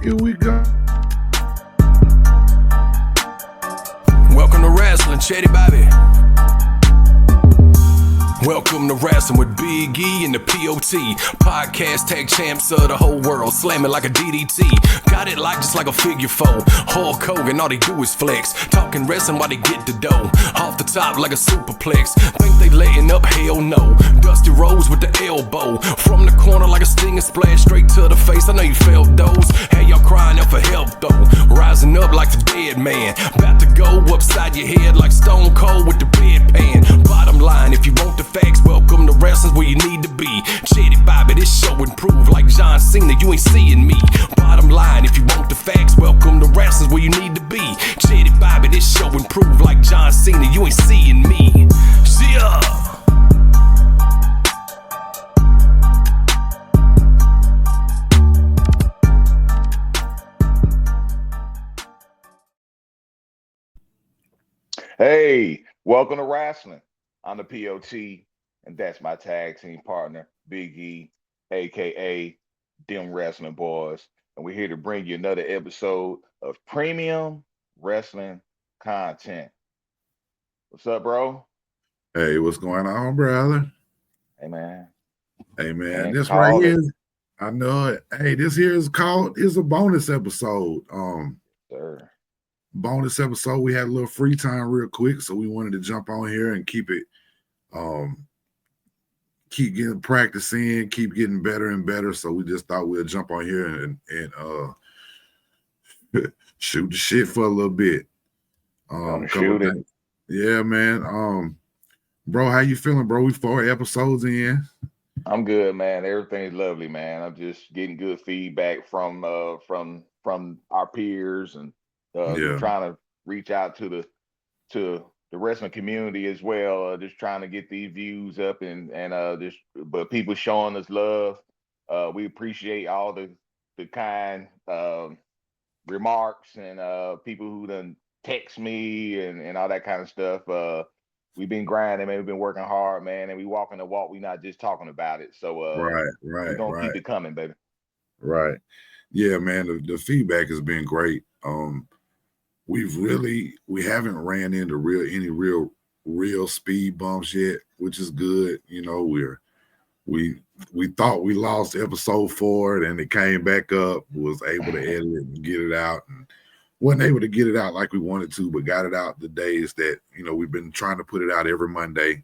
Here we go. Welcome to Wrasslin, Chatty Bobby. Welcome to Wrasslin with Big E and the POT. Podcast tag champs of the whole world, slamming like a DDT. Got it like just like a figure four. Hulk Hogan, all they do is flex. Talking wrestling while they get the dough. Off the top like a superplex. Think they letting up? Hell no. Dusty Rose with the elbow. From the corner like a stinging splash. Straight to the face, I know you felt those. Hey, y'all crying out for help though. Rising up like the dead man. About to go upside your head like Stone Cold with the bedpan. Bottom line, if you want the facts, welcome to Wrestling's where you need to be. Chatty Bobby, this show improve like John Cena, you ain't seeing me. Bottom line, if you want the facts, welcome to Wrestling's where you need to be. Chatty Bobby, this show improve like John Cena, you ain't seeing me. Yeah. Hey, welcome to Wrasslin. I'm the POT, and that's my tag team partner, Big E, aka Dem Wrasslin boys. And we're here to bring you another episode of premium wrestling content. What's up, bro? Hey, what's going on, brother? Hey, man. Hey, man, Man, this right call here, it. I know it. Hey, this here is a bonus episode. Sir. Bonus episode. We had a little free time real quick, so we wanted to jump on here and keep getting practice in, keep getting better and better. So we just thought we'd jump on here and shoot the shit for a little bit. Shoot it. Yeah, man. Bro, how you feeling, bro? We 4 episodes in. I'm good, man. Everything's lovely, man. I'm just getting good feedback from our peers, and we're trying to reach out to the wrestling community as well. Just trying to get these views up but people showing us love. We appreciate all the kind remarks and people who done text me and all that kind of stuff. We've been grinding, man. We've been working hard, man, and we walking the walk. We not just talking about it. So we're gonna keep it coming, baby. Right. Yeah, man. The feedback has been great. We haven't ran into any real speed bumps yet, which is good. You know, we thought we lost episode 4, and it came back up, was able to edit it and get it out, and wasn't able to get it out like we wanted to, but got it out the days that, you know, we've been trying to put it out every Monday.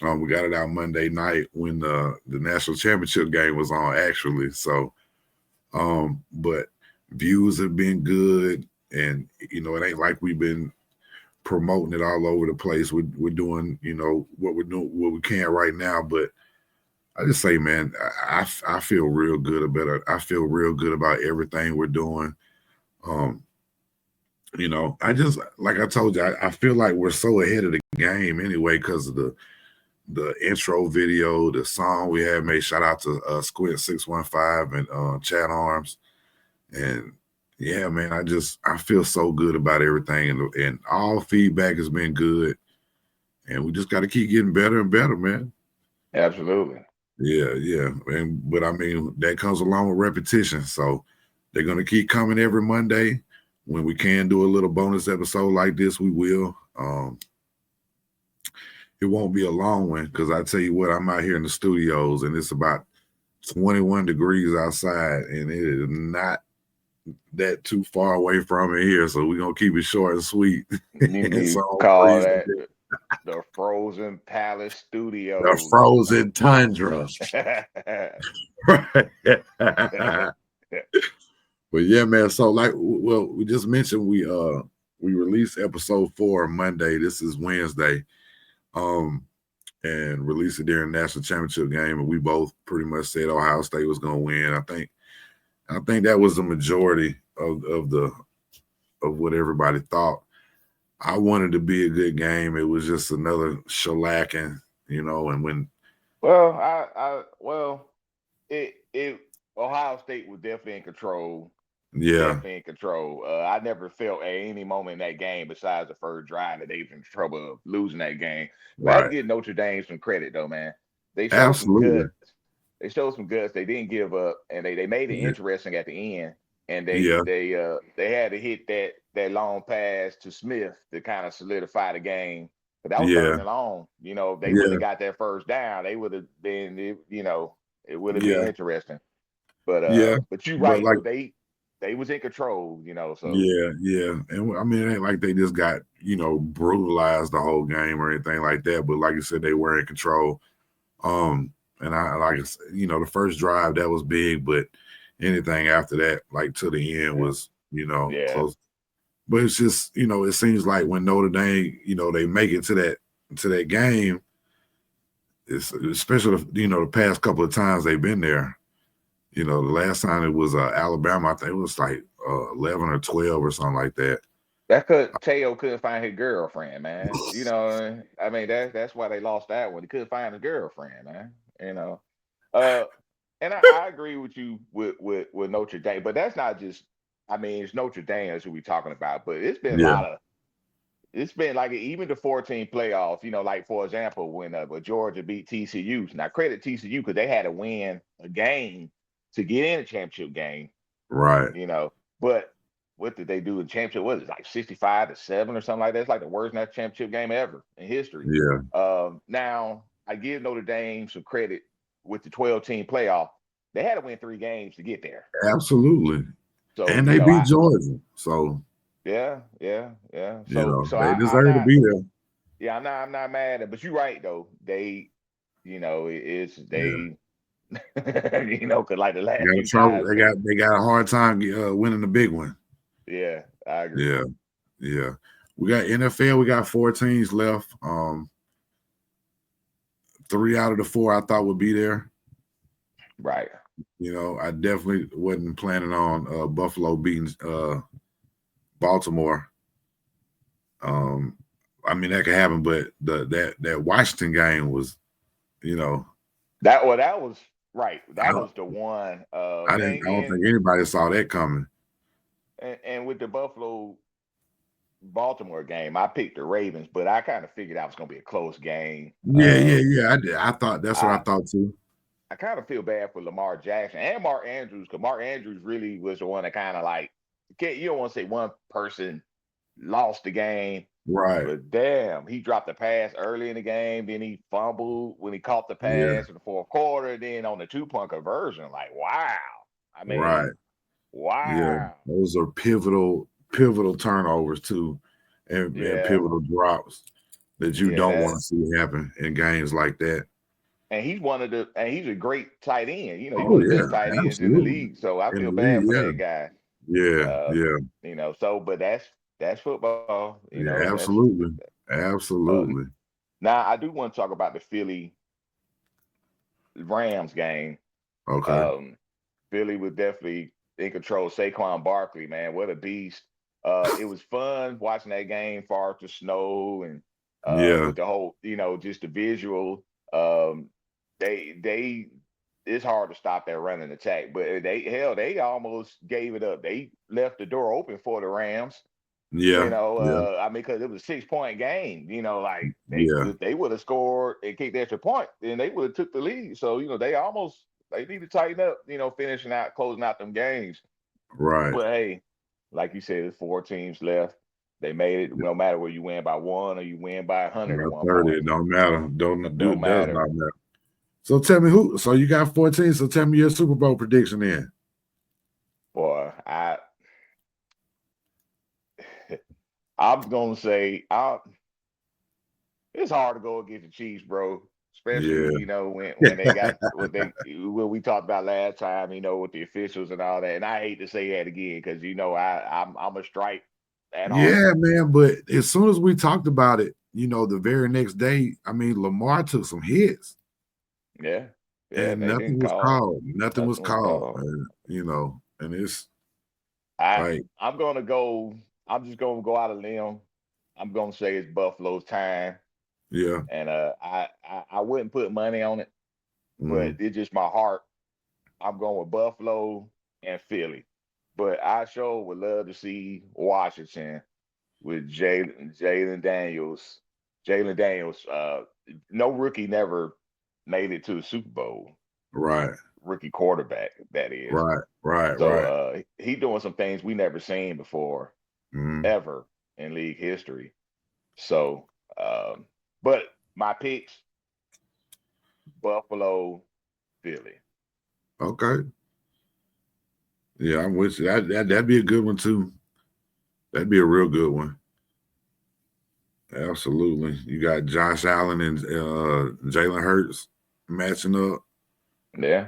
We got it out Monday night when the national championship game was on, actually. So, but views have been good, and, you know, it ain't like we've been promoting it all over the place. We're doing, you know, what we can right now. But I just say, man, I feel real good about it. I feel real good about everything we're doing. You know, like I told you, I feel like we're so ahead of the game anyway because of the intro video, the song we have made. Shout out to Squint 615 and Chat Arms. And yeah, man, I feel so good about everything, and all feedback has been good, and we just got to keep getting better and better, man. Absolutely. Yeah. But I mean, that comes along with repetition. So they're gonna keep coming every Monday. When we can do a little bonus episode like this, we will. It won't be a long one because I tell you what, I'm out here in the studios and it's about 21 degrees outside, and it is not that too far away from it here. So we're gonna keep it short and sweet. So call that the Frozen Palace Studio. The Frozen Tundra. Right. But yeah, man. So we just mentioned we released episode 4 on Monday. This is Wednesday. And released it during the national championship game, and we both pretty much said Ohio State was gonna win. I think that was the majority of what everybody thought. I wanted to be a good game. It was just another shellacking, you know. And when Ohio State was definitely in control. Yeah, definitely in control. I never felt at any moment in that game, besides the first drive, that they was in trouble of losing that game. But I have to give Notre Dame some credit, though, man. They showed some guts. They showed some guts. They didn't give up, and they made it interesting at the end. and Yeah. they had to hit that long pass to Smith to kind of solidify the game. But that was third Yeah. and long. You know, if they would Yeah. have got that first down, they would have been, you know, it would have been Yeah. interesting. Yeah. But you're But right like, though. They was in control, you know. So yeah, yeah. And I mean, it ain't like they just got, brutalized the whole game or anything like that. But like you said, they were in control. And I like I said, the first drive that was big, but anything after that, like to the end, was yeah, close. But it's just it seems like when Notre Dame, they make it to that game, it's especially the past couple of times they've been there. The last time it was Alabama, I think it was like 11 or 12 or something like that. that Teo couldn't find his girlfriend, man. You know, I mean that's why they lost that one. He couldn't find his girlfriend, man. You know, uh, and I agree with you with Notre Dame, but that's not just. I mean, it's Notre Dame that's who we're talking about, but it's been a Yeah, lot of. It's been like even the 14 playoffs. You know, like for example, when Georgia beat TCU. Now credit TCU because they had to win a game to get in a championship game. right. You know, but what did they do in championship? What is it, like 65-7 or something like that? It's like the worst national championship game ever in history. Yeah, Now I give Notre Dame some credit with the 12-team playoff. They had to win 3 games to get there. absolutely. So And you they know, beat Georgia. So, yeah. So they I'm deserve to not, be there. yeah, I'm not mad at, but you're right though. They, you know, it's Yeah. they, because like the They last got a few trouble. times They got a hard time winning the big one. yeah, I agree. Yeah. Yeah. We got NFL, we got 4 teams left. 3 out of the 4 I thought would be there. Right. I definitely wasn't planning on Buffalo beating Baltimore. I mean that could happen, but that Washington game was, you know, That was right. I That don't was the one. I don't think anybody saw that coming. And with the Buffalo Baltimore game, I picked the Ravens, but I kind of figured that was going to be a close game. Yeah, yeah, yeah. I did. I thought that's what I I thought too. I kind of feel bad for Lamar Jackson and Mark Andrews because Mark Andrews really was the one that kind of like you don't want to say one person lost the game, Right. but damn, he dropped the pass early in the game, then he fumbled when he caught the Yeah. pass in the fourth quarter, then on the 2-point conversion, like wow. I Right. mean, Yeah. wow. Those are pivotal turnovers too, and Yeah, pivotal drops that you yeah, don't that want to see happen in games like that. and he's a great tight end. You know, he's Oh one of the yeah, best tight ends in the absolutely. league. So I In feel the bad for league, that guy. yeah, Uh, yeah, but that's football. You yeah, know, that's absolutely, uh, absolutely. now I do want to talk about the Philly Rams game. Okay, Um, Philly was definitely in control. Saquon Barkley, man, what a beast. It was fun watching that game, far to snow and yeah, with the whole, just the visual. Um, they it's hard to stop that running attack, but they almost gave it up. They left the door open for the Rams. yeah, yeah, I mean, because it was a 6-point game. Like yeah. they would have scored and kicked the extra point, then they would have took the lead. So they need to tighten up. Finishing out, closing out them games. Right. But hey, like you said, there's 4 teams left. They made it. No matter whether you win by 1 or you win by 101 30. It points, don't matter. Don't do don't it. Does matter. not matter. So tell me who. So you got 14. So tell me your Super Bowl prediction in. Boy, I'm gonna say it's hard to go against the Chiefs, bro. Especially, Yeah. when they got what we talked about last time, with the officials and all that. And I hate to say that again because I'm a strike at heart. Yeah, man. But as soon as we talked about it, the very next day, I mean, Lamar took some hits Yeah. Yeah, and they nothing didn't was call. called. Nothing was Nothing was called. called. And it's I like, I'm gonna go. I'm just gonna go out of limb. I'm gonna say it's Buffalo's time, yeah. and I wouldn't put money on it, but Mm, it's just my heart. I'm going with Buffalo and Philly, but I sure would love to see Washington with Jalen Daniels. Jalen Daniels, no rookie never made it to the Super Bowl. right. rookie quarterback. That is right. he doing some things we never seen before ever in league history. So, but my picks: Buffalo, Philly. Okay. Yeah, I'm with you. That'd be a good one too. That'd be a real good one. Absolutely. You got Josh Allen and Jalen Hurts matching up. Yeah.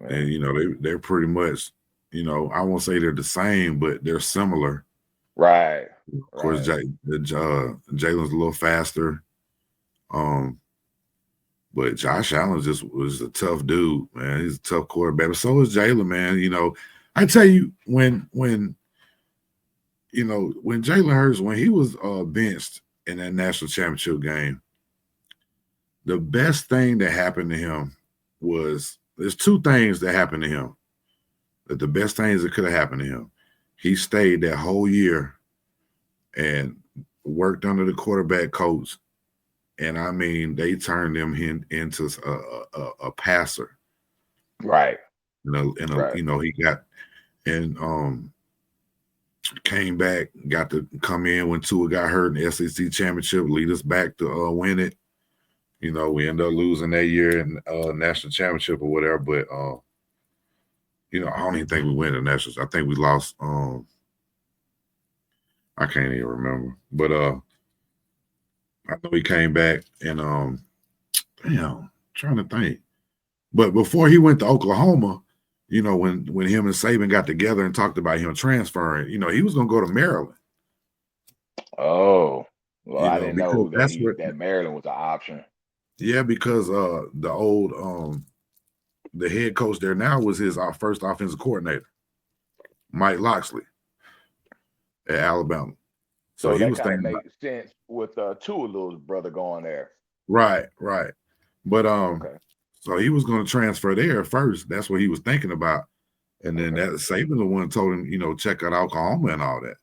And you know, they're pretty much, you know, I won't say they're the same, but they're similar. Right. Of course, Jalen's a little faster. But Josh Allen just was a tough dude, man. He's a tough quarterback. But so is Jalen, man. You know, I tell you, when Jalen Hurts, when he was benched in that national championship game, the best thing that happened to him was there's two things that happened to him. That the best things that could have happened to him. He stayed that whole year and worked under the quarterback coach. And I mean, they turned him into a passer. Right. You know, he got and came back, got to come in when Tua got hurt in the SEC championship, lead us back to win it. You know, we ended up losing that year in national championship or whatever. But you know, I don't even think we win the nationals. I think we lost. I can't even remember. But I know he came back and trying to think. But before he went to Oklahoma, you know, when him and Saban got together and talked about him transferring, you know, he was gonna go to Maryland. Oh, well, I didn't know that that Maryland was an option. Yeah, because the old the head coach there now was his first offensive coordinator, Mike Locksley at Alabama. So that kind of makes sense with Tua's brother going there. Right. But so he was going to transfer there first. That's what he was thinking about. And then that Saban the one told him, you know, check out Oklahoma and all that.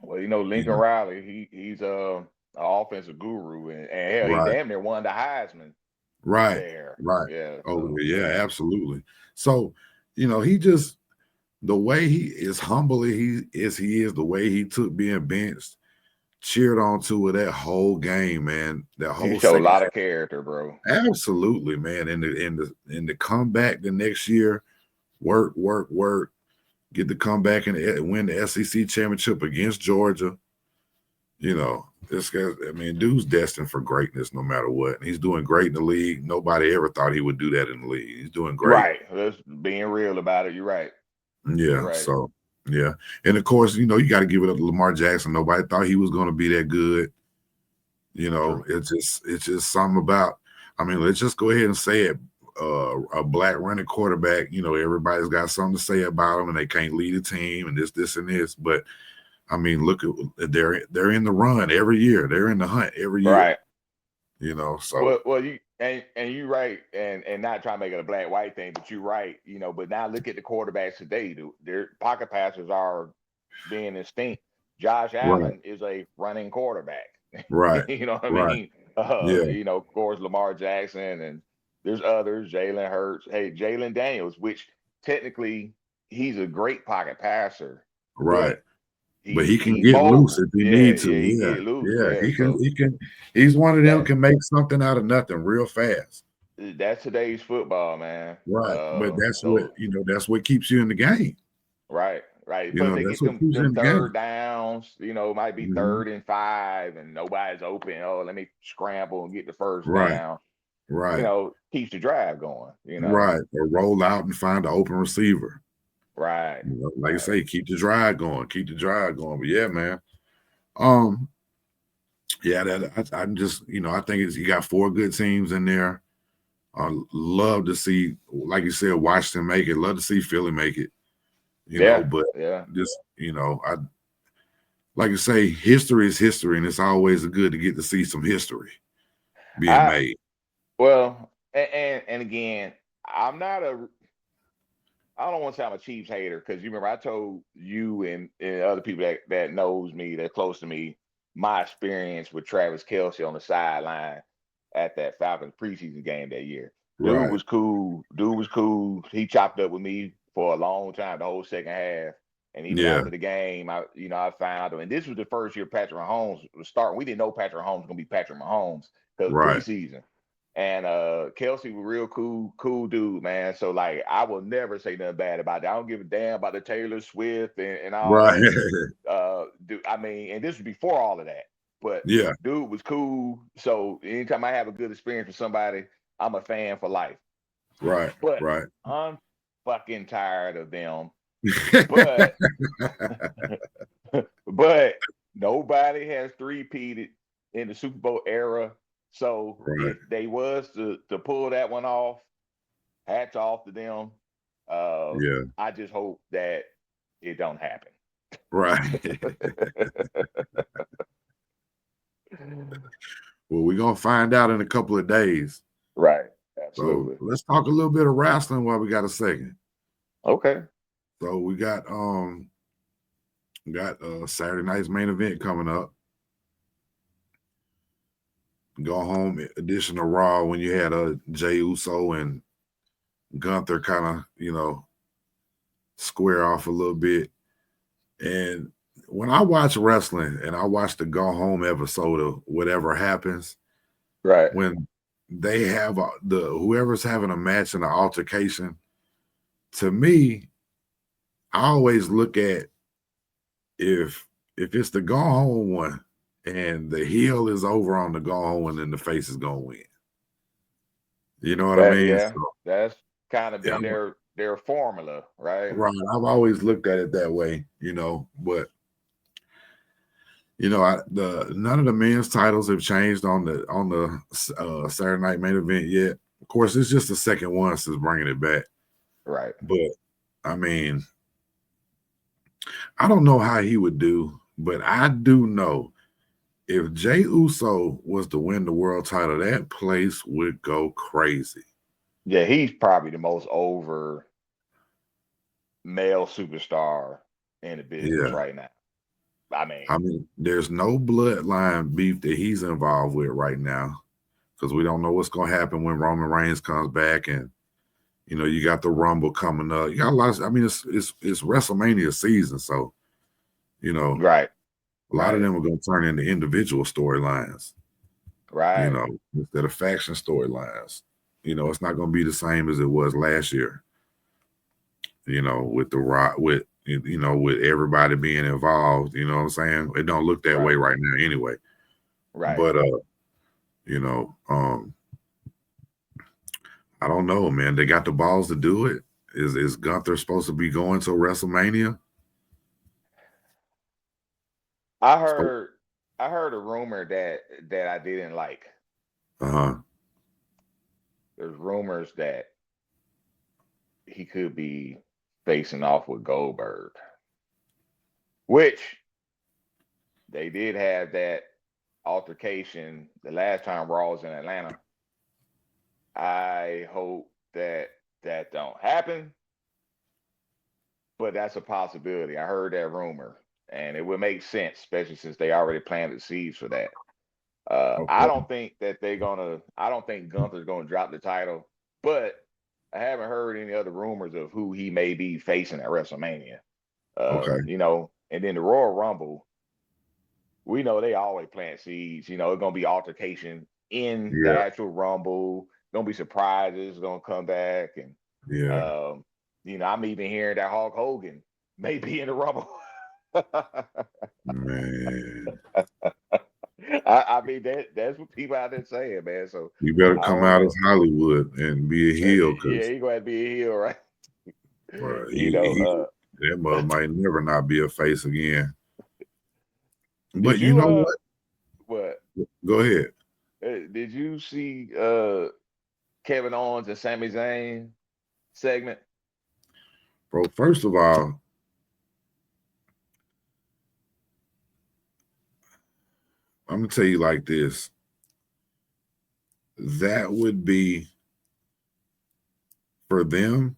Well, you know, Lincoln Riley, he's an offensive guru, and hell, he damn near won the Heisman. Right. There. Right. Yeah. Oh, yeah, absolutely. So, you know, he just the way he is humble he is, the way he took being benched, cheered on to that whole game, man. That whole he showed a lot of character, bro. Absolutely, man. And the comeback the next year, work, get the comeback and win the SEC championship against Georgia. You know, this guy, I mean, dude's destined for greatness no matter what. And he's doing great in the league. Nobody ever thought he would do that in the league. He's doing great. Right. That's being real about it. You're right. Yeah. You're right. So, yeah. And of course, you know, you got to give it up to Lamar Jackson. Nobody thought he was going to be that good. You know, it's just something about, I mean, let's just go ahead and say it. A black running quarterback, you know, everybody's got something to say about him and they can't lead a team and this and this. But I mean, look at they're in the run every year. They're in the hunt every year. Right. You know, so well you and you're right, and not trying to make it a black white thing, but you're right, you know, but now look at the quarterbacks today. Their pocket passers are being extinct. Josh Allen is a running quarterback. Right. You know what I mean? You know, of course, Lamar Jackson, and there's others, Jalen Hurts, Jalen Daniels, which technically he's a great pocket passer. Right. But he can get loose if he needs to. He can get loose. He can. He's one of them can make something out of nothing real fast. That's today's football, man. Right. But that's what, you know, that's what keeps you in the game. Right. You know, they get them third downs, you know, it might be 3rd and 5 and nobody's open. Oh, let me scramble and get the first down. Right. You know, keeps the drive going, you know. Right. Or roll out and find an open receiver. Right. You know, like I say, keep the drive going. But yeah, man. I'm just, you know, I think you got 4 good teams in there. I love to see, like you said, Washington make it. Love to see Philly make it. You know, but just, you know, I like you say, history is history, and it's always good to get to see some history being made. Well, and again, I don't want to say I'm a Chiefs hater, because you remember I told you and other people that knows me, that close to me, my experience with Travis Kelce on the sideline at that Falcons preseason game that year. Dude Right. was cool. Dude was cool. He chopped up with me for a long time, the whole second half. And even Yeah. after the game, I found him. And this was the first year Patrick Mahomes was starting. We didn't know Patrick Mahomes was gonna be Patrick Mahomes because Right. preseason. And Kelsey was real cool dude, man. So like I will never say nothing bad about it. I don't give a damn about the Taylor Swift and all Right. that. I mean, and this was before all of that. But Yeah. dude was cool. So anytime I have a good experience with somebody, I'm a fan for life. Right. But Right. I'm fucking tired of them. But but nobody has three-peated in the Super Bowl era. So Right. if they was to pull that one off, hats off to them. Yeah. I just hope that it don't happen. Right. Well, we're gonna find out in a couple of days. Right. So Absolutely. let's talk a little bit of wrestling while we got a second. Okay. So we got Saturday night's main event coming up. Go home edition of Raw when you had Jey Uso and Gunther kind of, square off a little bit. And when I watch wrestling and I watch the go home episode of whatever happens, Right. when they have whoever's having a match and an altercation, to me, I always look at if it's the go home one and the heel is over on the go home one, then the face is gonna win. You know what I mean? Yeah. So, That's kind of yeah, been their formula, right? right. I've always looked at it that way, but none of the men's titles have changed on the Saturday night main event yet. Of course, it's just the second one since bringing it back. Right. But I mean, I don't know how he would do, but I do know if Jey Uso was to win the world title, that place would go crazy. Yeah, he's probably the most over male superstar in the business Yeah. right now. I mean, there's no bloodline beef that he's involved with right now because we don't know what's going to happen when Roman Reigns comes back, and you got the Rumble coming up. You got a lot. It's WrestleMania season, so right. a lot of them are going to turn into individual storylines, Right. Instead of faction storylines. It's not going to be the same as it was last year. With the Rock, with everybody being involved. You know what I'm saying? It don't look that way right now, anyway. Right. But I don't know, man. They got the balls to do it. Is Gunther supposed to be going to WrestleMania? I heard a rumor that I didn't like. Uh-huh. There's rumors that he could be facing off with Goldberg, which they did have that altercation the last time Raw was in Atlanta. I hope that don't happen, but that's a possibility. I heard that rumor, and it would make sense, especially since they already planted seeds for that. Okay. I don't think Gunther's gonna drop the title, but I haven't heard any other rumors of who he may be facing at WrestleMania. Okay. And then the Royal Rumble, we know they always plant seeds. It's gonna be altercation in the actual Rumble. Gonna be surprises. Gonna come back, and I'm even hearing that Hulk Hogan may be in the Rumble. Man, I mean that's what people out there saying, man. So you better come out as Hollywood and be a heel, yeah, he gonna be a heel, right? That mother might never not be a face again. But you know what? What? Go ahead. Did you see Kevin Owens and Sami Zayn segment? Bro, first of all, I'm gonna tell you like this. That would be for them,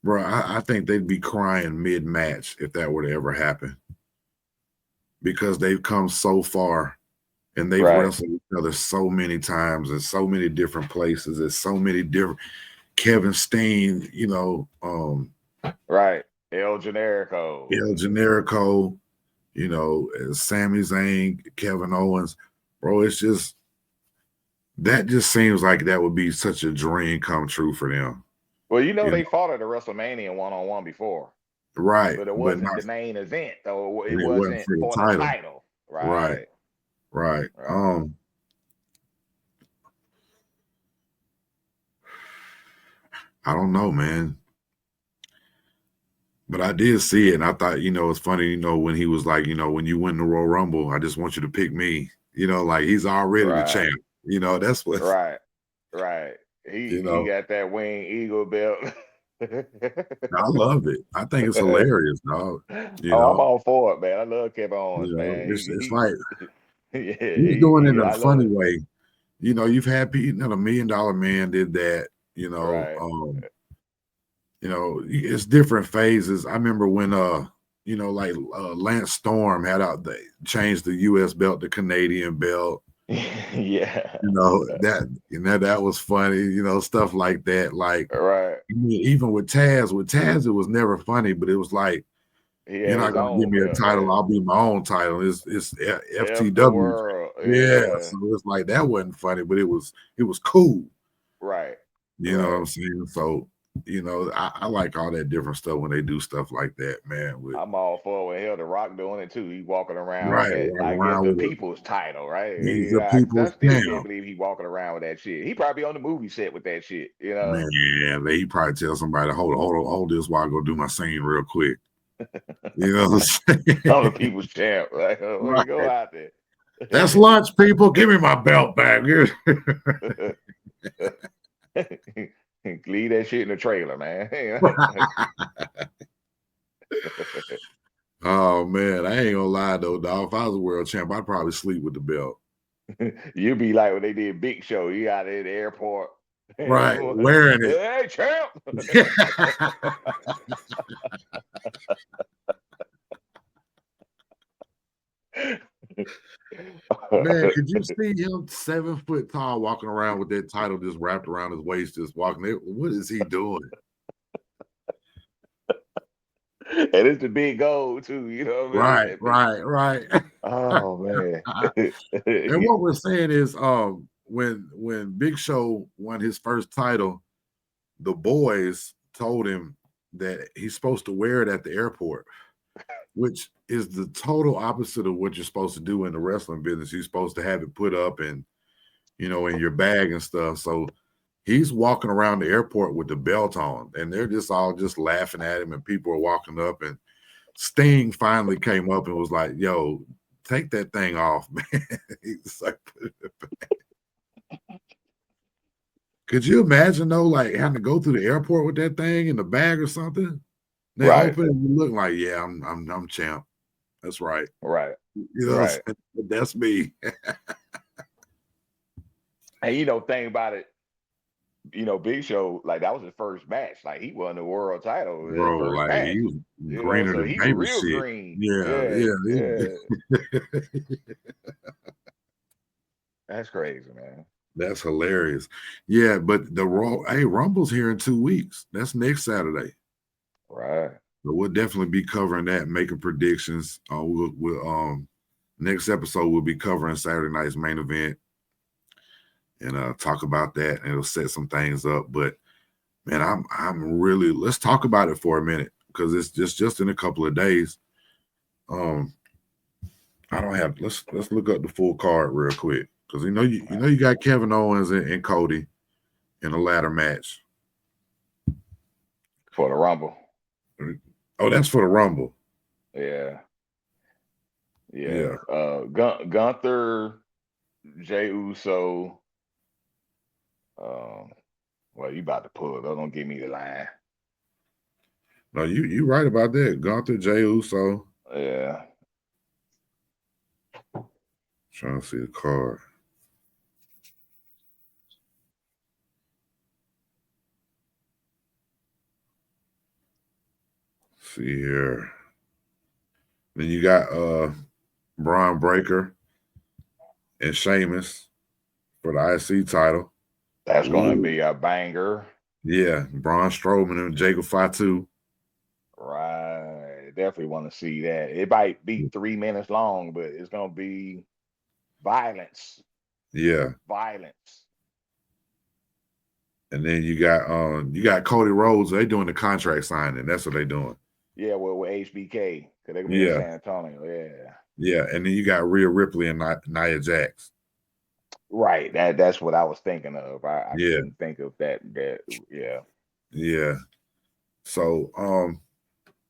bro. I think they'd be crying mid-match if that were to ever happen, because they've come so far and they've wrestled each other so many times in so many different places. There's so many different Kevin Steen, right. El Generico, Sami Zayn, Kevin Owens, bro. It's just that just seems like that would be such a dream come true for them. Well, they fought at a WrestleMania 1-on-1 before. Right. But it wasn't the main event, though. It wasn't wasn't for the title. Right. I don't know, man. But I did see it, and I thought, it's funny, when he was like, when you win the Royal Rumble, I just want you to pick me. Like he's already the champ. That's what. Right. He got that Wing Eagle belt. I love it. I think it's hilarious, dog. I'm all for it, man. I love Kevin Owens, man. It's like he's doing it in a funny way. You've had people, $1 Million Man did that. It's different phases. I remember when Lance Storm had they changed the U.S. belt to Canadian belt. Yeah. That was funny, stuff like that. Like, even with Taz, it was never funny, but it was like, you're not gonna give me a title, I'll be my own title. It's FTW. Yeah. So it's like that wasn't funny, but it was cool. Right. You know what I'm saying? So I like all that different stuff when they do stuff like that, man. I'm all for it. Hell, The Rock doing it too. He walking around with the people's title, right? He's the people's champ. I still can't believe he walking around with that shit. He probably on the movie set with that shit, Man, he probably tell somebody, hold this while I go do my scene real quick. You know what I'm saying? On the people's champ. Like, you go out there. That's lunch, people. Give me my belt back. Leave that shit in the trailer, man. Oh man, I ain't gonna lie though, dog. If I was a world champ, I'd probably sleep with the belt. You'd be like when they did Big Show. You out at the airport, right? Wearing it. Hey, champ. Man, could you see him 7 foot tall walking around with that title just wrapped around his waist, just walking? What is he doing? And it's the big goal too, what I mean? Right. Oh man. And what we're saying is, when Big Show won his first title, the boys told him that he's supposed to wear it at the airport, which is the total opposite of what you're supposed to do in the wrestling business. You're supposed to have it put up and, in your bag and stuff. So he's walking around the airport with the belt on, and they're just all laughing at him, and people are walking up, and Sting finally came up and was like, yo, take that thing off, man. He's like, could you imagine though, like having to go through the airport with that thing in the bag or something? They open and you look like, yeah, I'm champ. That's right. Right. That's me. And thing about it, Big Show, like that was his first match. Like he won the world title. Bro, like match. he was greener than baby real shit. Green. Yeah. That's crazy, man. That's hilarious. Yeah, but Rumble's here in 2 weeks. That's next Saturday. Right. So we'll definitely be covering that, making predictions. We'll next episode we'll be covering Saturday night's main event and talk about that, and it'll set some things up. But man, I'm really, let's talk about it for a minute, because it's just in a couple of days. I don't have, let's look up the full card real quick, because you got Kevin Owens and Cody in a ladder match for the Rumble. Oh, that's for the Rumble. Yeah. Gunther, Jey Uso. Well, you about to pull it. Don't give me the line. No, you right about that. Gunther, Jey Uso. Yeah. Trying to see the card. See here. Then you got Braun Breaker and Sheamus for the IC title. That's gonna be a banger. Yeah, Braun Strowman and Jacob Fatu. Right. Definitely want to see that. It might be 3 minutes long, but it's gonna be violence. Yeah. Violence. And then you got Cody Rhodes. They doing the contract signing. That's what they doing. Yeah, well, with HBK, because they're gonna be in San Antonio. Yeah. Yeah, and then you got Rhea Ripley and Nia Jax. Right. That's what I was thinking of. I couldn't think of that. Yeah. Yeah. So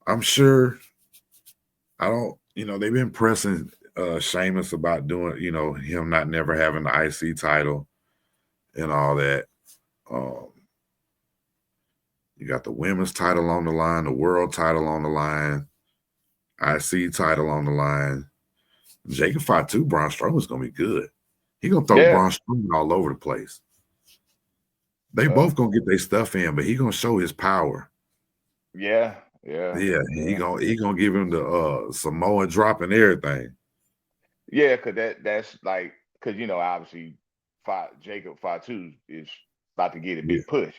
I'm sure they've been pressing Sheamus about doing, him not never having the IC title and all that. You got the women's title on the line, the world title on the line, IC title on the line. Jacob Fatu, Braun Strowman's gonna be good. He gonna throw Braun Strowman all over the place. They both gonna get their stuff in, but he gonna show his power. Yeah. He gonna give him the Samoa drop and everything. Yeah, because obviously Jacob Fatu is about to get a big push.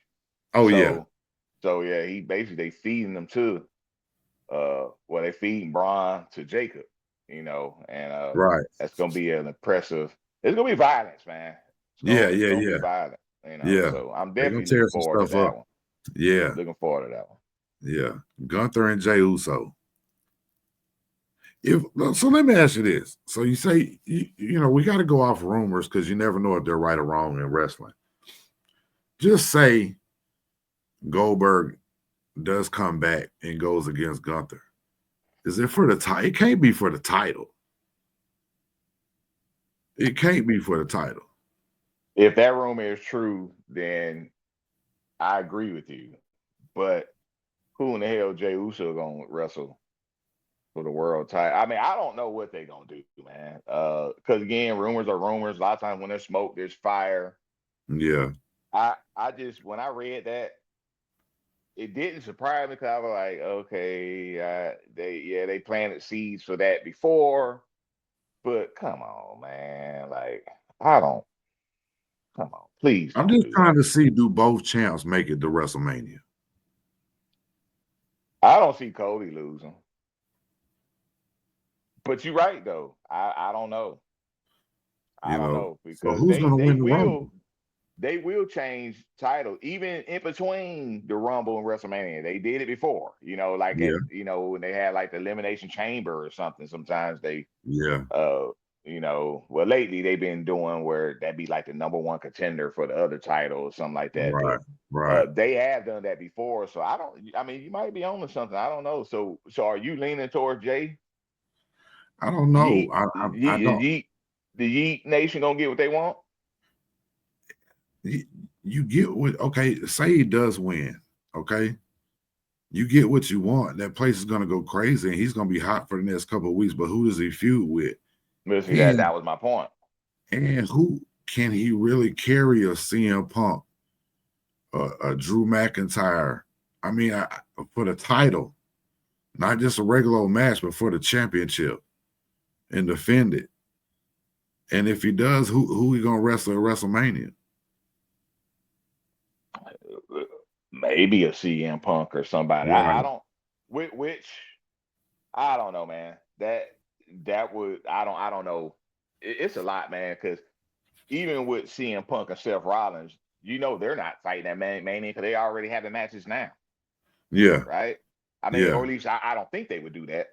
So he basically they feeding them to they feeding Braun to Jacob, and right. That's gonna be an impressive. It's gonna be violence, man. It's gonna be violent, So I'm definitely looking forward to that one. Yeah, looking forward to that one. Yeah, Gunther and Jey Uso. So let me ask you this. So you say we got to go off rumors because you never know if they're right or wrong in wrestling. Just say Goldberg does come back and goes against Gunther. Is it for the title? It can't be for the title. It can't be for the title. If that rumor is true, then I agree with you. But who in the hell Jey Uso gonna wrestle for the world title? I mean, I don't know what they're gonna do, man. Because again, rumors are rumors. A lot of times when there's smoke, there's fire. Yeah. I just when I read that, it didn't surprise me because I was like, okay, they planted seeds for that before. But come on, man. Like, come on, please. I'm just trying to see, do both champs make it to WrestleMania? I don't see Cody losing. But you're right, though. I don't know. I don't know because so who's going to win the Rumble? They will change title even in between the Rumble and WrestleMania. They did it before, when they had like the Elimination Chamber or something. Sometimes they, lately they've been doing where that'd be like the number one contender for the other title or something like that. Right. They have done that before, so you might be on to something. I don't know. So are you leaning towards Jay? I don't know. I don't. The Yeet Nation gonna get what they want? You get what? Okay, say he does win. Okay, you get what you want. That place is gonna go crazy, and he's gonna be hot for the next couple of weeks. But who does he feud with? Listen, that was my point. And who can he really carry a CM Punk, a Drew McIntyre? I mean, for the title, not just a regular old match, but for the championship, and defend it. And if he does, who he gonna wrestle at WrestleMania? Maybe a CM Punk or somebody. Right. I don't. Which I don't know, man. That would I don't know. It's a lot, man. Because even with CM Punk and Seth Rollins, they're not fighting that Mania because they already have the matches now. Yeah. Right. I mean, or at least I don't think they would do that.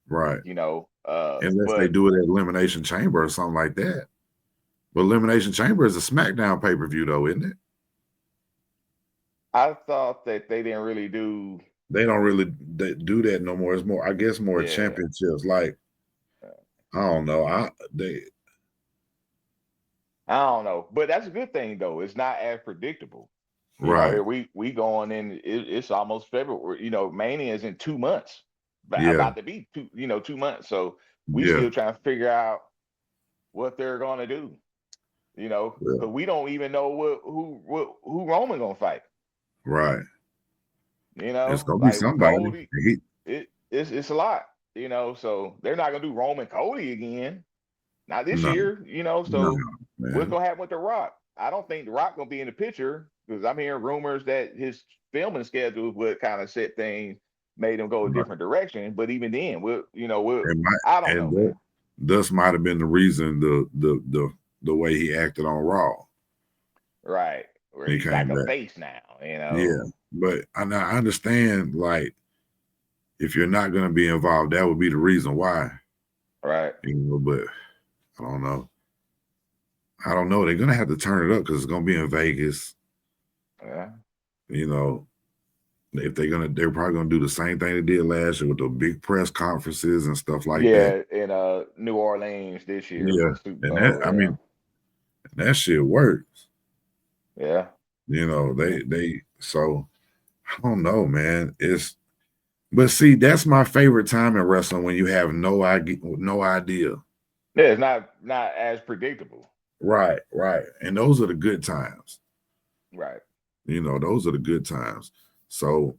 Right. Unless they do it at Elimination Chamber or something like that. But Elimination Chamber is a SmackDown pay-per-view, though, isn't it? I thought that they didn't really do. They don't really do that no more. It's more, I guess, more championships. Like, I don't know. I don't know, but that's a good thing though. It's not as predictable. Right. We going in. It's almost February. Mania is in 2 months. About to be 2 months. So we still trying to figure out what they're gonna do. But we don't even know who Roman gonna fight. Right. It's gonna be somebody. It's a lot. So they're not gonna do Roman Cody again. Not this No, year, no, so what's man. gonna happen with The Rock? I don't think The Rock gonna be in the picture because I'm hearing rumors that his filming schedule would kind of set things, made him go a Right. different direction. But even then, And I don't know, man. thus might have been the reason the way he acted on Raw. Right. Where He he's came like a back. face now, Yeah, but I understand, like, if you're not going to be involved, that would be the reason why. Right. But I don't know. They're going to have to turn it up because it's going to be in Vegas. Yeah. If they're probably going to do the same thing they did last year with the big press conferences and stuff like that. Yeah, in New Orleans this year Yeah, for the Super and Bowl. I mean, that shit works. Yeah. So I don't know, man. But see, that's my favorite time in wrestling when you have no idea. Yeah, it's not as predictable. Right. And those are the good times. Right. Those are the good times. So,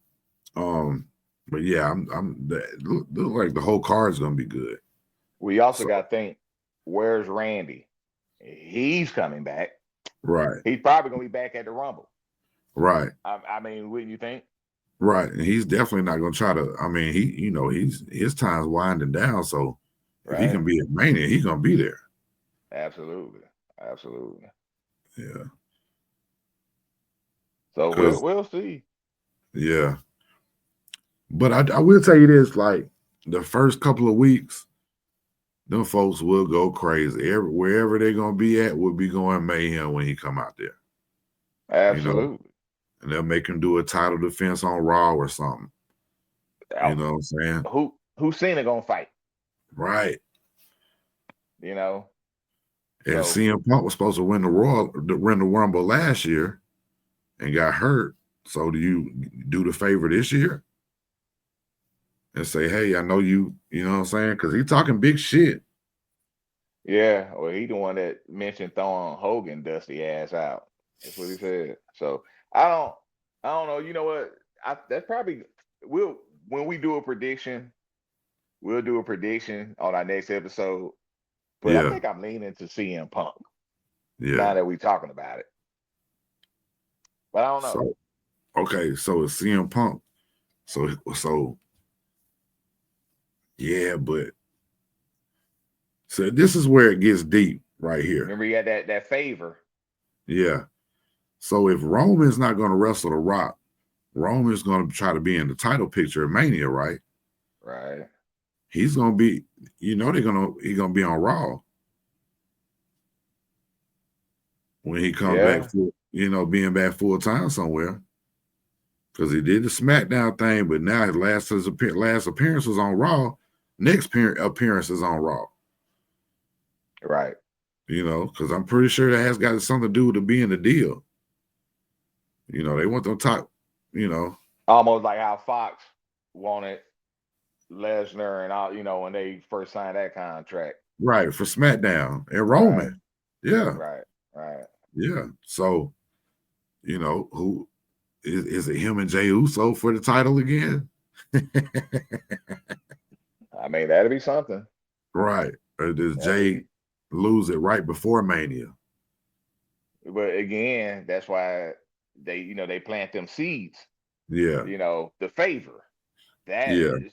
but yeah, look like the whole card is gonna be good. We also got to think, where's Randy? He's coming back. Right. He's probably gonna be back at the Rumble. Right. I mean, wouldn't you think? Right. And he's definitely not gonna try to. I mean, his time's winding down. So if he can be at Mania, he's gonna be there. Absolutely. Yeah. So we'll see. Yeah. But I will tell you this, like, the first couple of weeks, them folks will go crazy. Wherever they're gonna be at will be going mayhem when he come out there. Absolutely. And they'll make him do a title defense on Raw or something. You know what I'm saying? Who's Cena gonna fight? Right. And CM Punk was supposed to win the Rumble last year and got hurt. So do you do the favor this year and say, hey, I know you know what I'm saying? Because he's talking big shit. Yeah, well, he the one that mentioned throwing Hogan dusty ass out. That's what he said. So I don't know. You know what? That's probably when we do a prediction, we'll do a prediction on our next episode. But I think I'm leaning to CM Punk. Yeah. Now that we're talking about it. But I don't know. So, okay, so it's CM Punk. So yeah, but so this is where it gets deep right here. Remember, you had that favor. Yeah. So if Roman's not going to wrestle The Rock, Roman's going to try to be in the title picture of Mania, right? Right. He's going to be, he's going to be on Raw when he comes back, being back full time somewhere. Because he did the SmackDown thing, but now his last appearance was on Raw. Next appearance is on Raw. Right. Because I'm pretty sure that has got something to do with it being the deal. They want them top, Almost like how Fox wanted Lesnar and all, when they first signed that contract. Right, for SmackDown and Roman. Right. Yeah. Right. Yeah. So, who is it, him and Jey Uso for the title again? I mean, that'd be something. Right. Or does Jey lose it right before Mania? But again, that's why they plant them seeds. Yeah. The favor.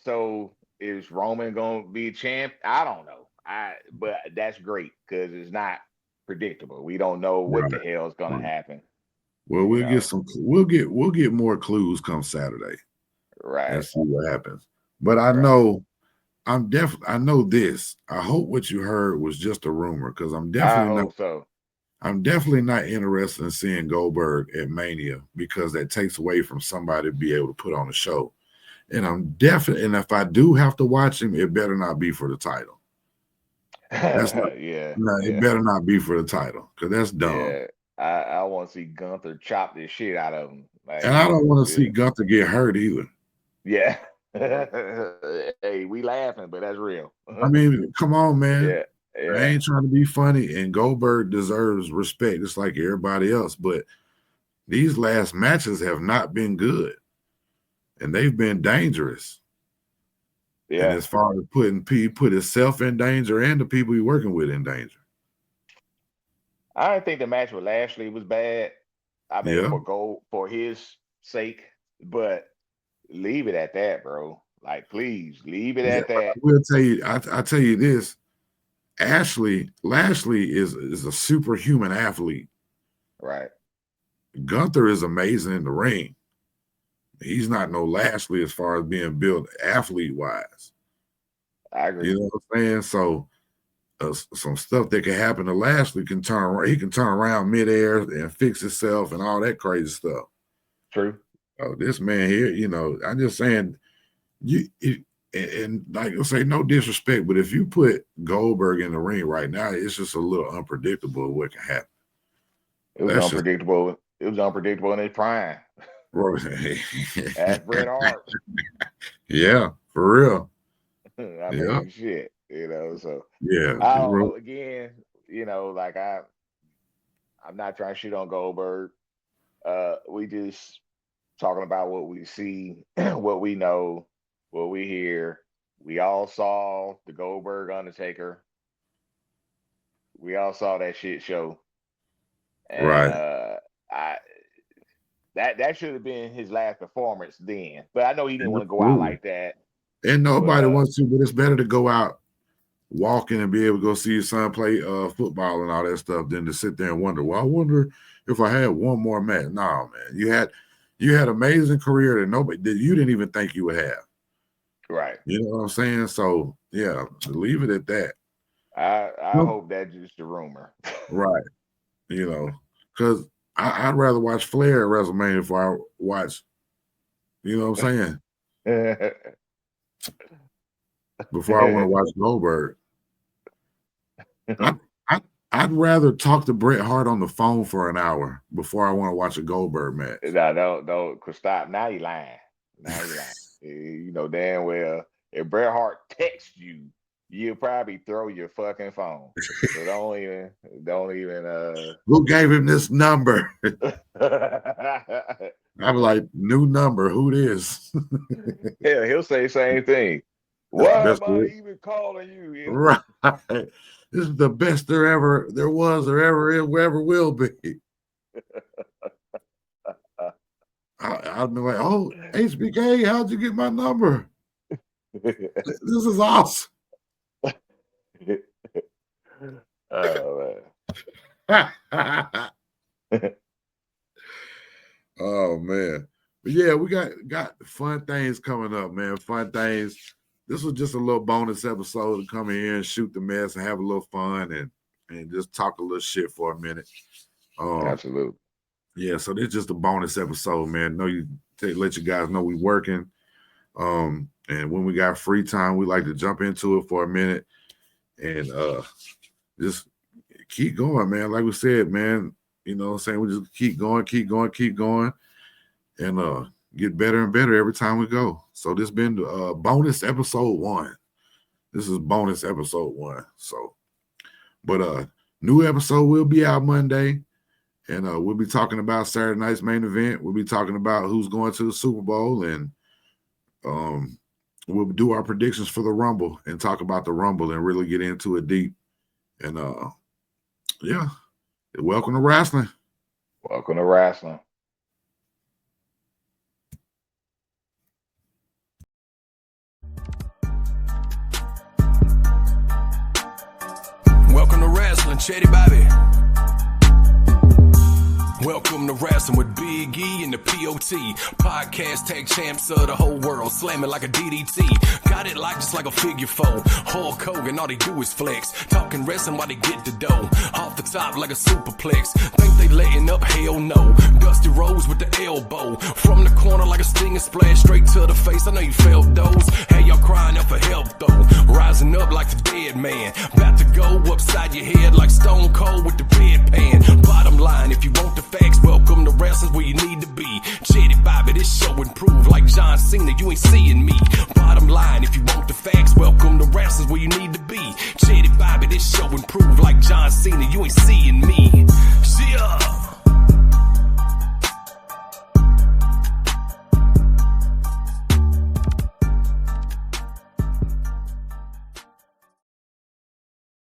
So is Roman gonna be a champ? I don't know. But that's great because it's not predictable. We don't know what the hell is gonna happen. Well, we'll get more clues come Saturday. Right. And see what happens. But I know I know this. I hope what you heard was just a rumor, because I'm definitely not interested in seeing Goldberg at Mania, because that takes away from somebody to be able to put on a show. And and if I do have to watch him, it better not be for the title. It better not be for the title, because that's dumb. Yeah. I want to see Gunther chop this shit out of him. And I don't want to see Gunther get hurt either. Yeah. Hey, we laughing, but that's real. I mean, come on, man. Yeah. I ain't trying to be funny, and Goldberg deserves respect just like everybody else. But these last matches have not been good, and they've been dangerous. Yeah. And as far as put himself in danger and the people he's working with in danger. I didn't think the match with Lashley was bad. I mean, Yeah. for his sake, but leave it at that, bro. Like, please leave it at that. I will tell you, I tell you this. Lashley is a superhuman athlete. Right. Gunther is amazing in the ring. He's not no Lashley as far as being built athlete wise. I agree. You know what I'm saying? So some stuff that can happen to Lashley can turn around. He can turn around midair and fix himself and all that crazy stuff. True. Oh, this man here, you know, I'm just saying, and like I say, no disrespect, but if you put Goldberg in the ring right now, it's just a little unpredictable what can happen. It was unpredictable. It was unpredictable in his prime. At Bret Hart. Yeah, for real. I mean, shit, you know. So yeah, again, you know, like I'm not trying to shit on Goldberg. We just talking about what we see, what we know, what we hear. We all saw the Goldberg Undertaker. We all saw that shit show. And, right. That should have been his last performance then. But I know he didn't want to go out like that. And nobody wants to, but it's better to go out walking and be able to go see your son play football and all that stuff than to sit there and wonder, well, I wonder if I had one more match. No, man. You had amazing career that you didn't even think you would have. Right. You know what I'm saying? So yeah, leave it at that. I hope that's just a rumor. Right. You know, because I'd rather watch Flair at WrestleMania before I watch, you know what I'm saying? Before I want to watch Goldberg. I'd rather talk to Bret Hart on the phone for an hour before I want to watch a Goldberg match. No, don't stop. Now you lying. You know damn well if Bret Hart texts you, you'll probably throw your fucking phone. So don't even Who gave him this number? I'm like, new number, who this? Yeah, he'll say the same thing. Why am I even calling you? Right. This is the best there was, or ever will be. I'd be like, oh, HBK, how'd you get my number? This is awesome. Oh, man. Oh, man. But yeah, we got fun things coming up, man. Fun things. This was just a little bonus episode to come in here and shoot the mess and have a little fun and just talk a little shit for a minute. Absolutely. Yeah, so this is just a bonus episode, man. Let you guys know we working. And when we got free time, we like to jump into it for a minute and just keep going, man. Like we said, man, you know what I'm saying? We just keep going, and get better and better every time we go. So this has been bonus episode 1. This is bonus episode 1. So, but new episode will be out Monday. And we'll be talking about Saturday night's main event. We'll be talking about who's going to the Super Bowl, and we'll do our predictions for the Rumble and talk about the Rumble and really get into it deep. And yeah, welcome to wrestling. Welcome to wrestling. Welcome to wrestling, Chetty Bobby. Welcome to Wrestling with Big E and the POT. Podcast tag champs of the whole world, slamming like a DDT. Got it like just like a figure four. Hulk Hogan, all they do is flex. Talking wrestling while they get the dough. Off the top like a superplex. Think they letting up? Hell no. Dusty Rose with the elbow. From the corner like a stinging splash. Straight to the face, I know you felt those. Hey, y'all crying out for help though. Rising up like the dead man. About to go upside your head like Stone Cold with the bedpan. Bottom line, if you want the facts, welcome to wrestling's where you need to be. Chetty Bobby, this show improved like John Cena, you ain't seeing me. Bottom line, if you want the facts, welcome to wrestling's where you need to be. Chetty Bobby, this show improved like John Cena, you ain't seeing me.